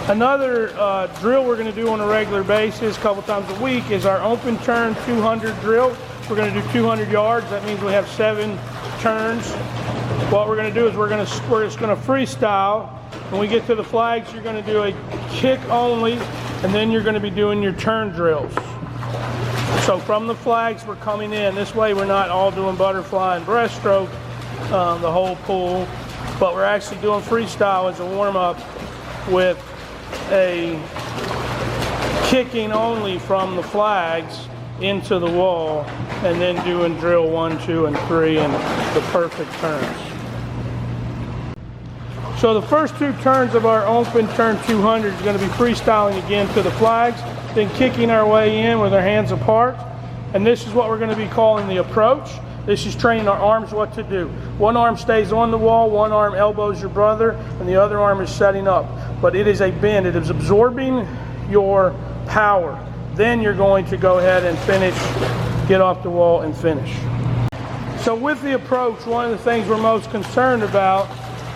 Another drill we're going to do on a regular basis, a couple times a week, is our open turn 200 drill. We're going to do 200 yards. That means we have 7 turns. What we're going to do is we're just going to freestyle. When we get to the flags, you're going to do a kick only, and then you're going to be doing your turn drills. So from the flags, we're coming in. This way we're not all doing butterfly and breaststroke, the whole pool, but we're actually doing freestyle as a warm-up with a kicking only from the flags into the wall, and then doing drill 1, 2, and 3 and the perfect turns. So the first 2 turns of our open turn 200 is going to be freestyling again to the flags, then kicking our way in with our hands apart. And this is what we're going to be calling the approach. This is training our arms what to do. One arm stays on the wall, one arm elbows your brother, and the other arm is setting up. But it is a bend. It is absorbing your power. Then you're going to go ahead and finish, get off the wall and finish. So with the approach, one of the things we're most concerned about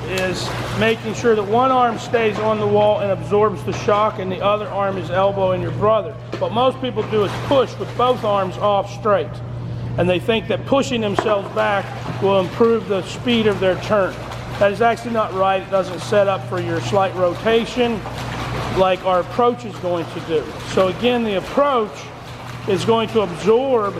is making sure that one arm stays on the wall and absorbs the shock, and the other arm is elbowing your brother. What most people do is push with both arms off straight, and they think that pushing themselves back will improve the speed of their turn. That is actually not right. It doesn't set up for your slight rotation like our approach is going to do. So again, the approach is going to absorb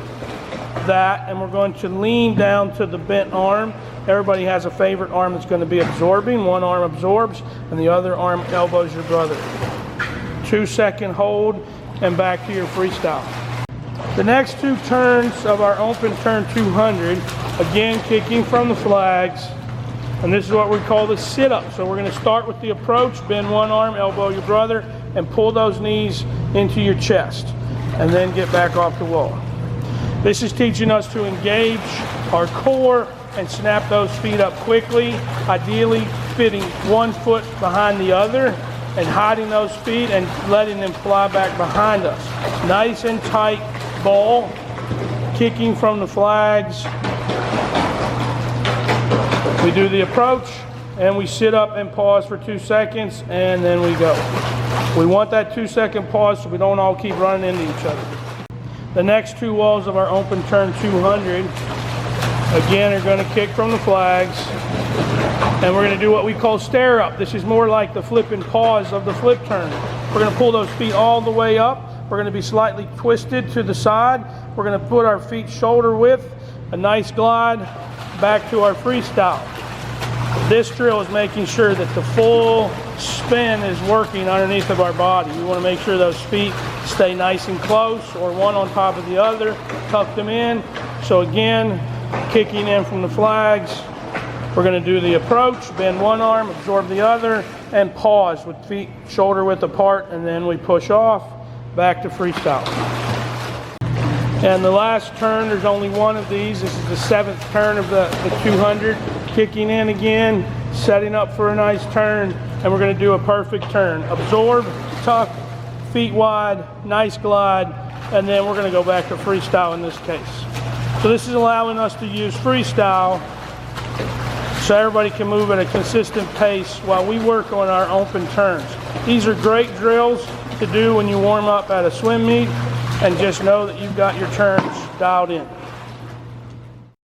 that, and we're going to lean down to the bent arm. Everybody has a favorite arm that's going to be absorbing. One arm absorbs and the other arm elbows your brother. 2-second hold and back to your freestyle. The next 2 turns of our open turn 200, again kicking from the flags, and this is what we call the sit-up. So we're going to start with the approach, bend one arm, elbow your brother, and pull those knees into your chest, and then get back off the wall. This is teaching us to engage our core and snap those feet up quickly, ideally fitting one foot behind the other and hiding those feet and letting them fly back behind us. Nice and tight ball, kicking from the flags. We do the approach and we sit up and pause for 2 seconds, and then we go. We want that 2-second pause so we don't all keep running into each other. The next 2 walls of our open turn 200 again are going to kick from the flags, and we're going to do what we call stare up. This is more like the flip and pause of the flip turn. We're going to pull those feet all the way up. We're going to be slightly twisted to the side. We're going to put our feet shoulder width, a nice glide back to our freestyle. This drill is making sure that the full spin is working underneath of our body. We want to make sure those feet stay nice and close, or one on top of the other, tuck them in. So again, kicking in from the flags, we're going to do the approach, bend one arm, absorb the other, and pause with feet shoulder width apart, and then we push off, back to freestyle. And the last turn, there's only one of these. This is the 7th turn of the 200. Kicking in again, setting up for a nice turn, and we're going to do a perfect turn. Absorb, tuck, feet wide, nice glide, and then we're going to go back to freestyle in this case. So this is allowing us to use freestyle so everybody can move at a consistent pace while we work on our open turns. These are great drills to do when you warm up at a swim meet, and just know that you've got your turns dialed in.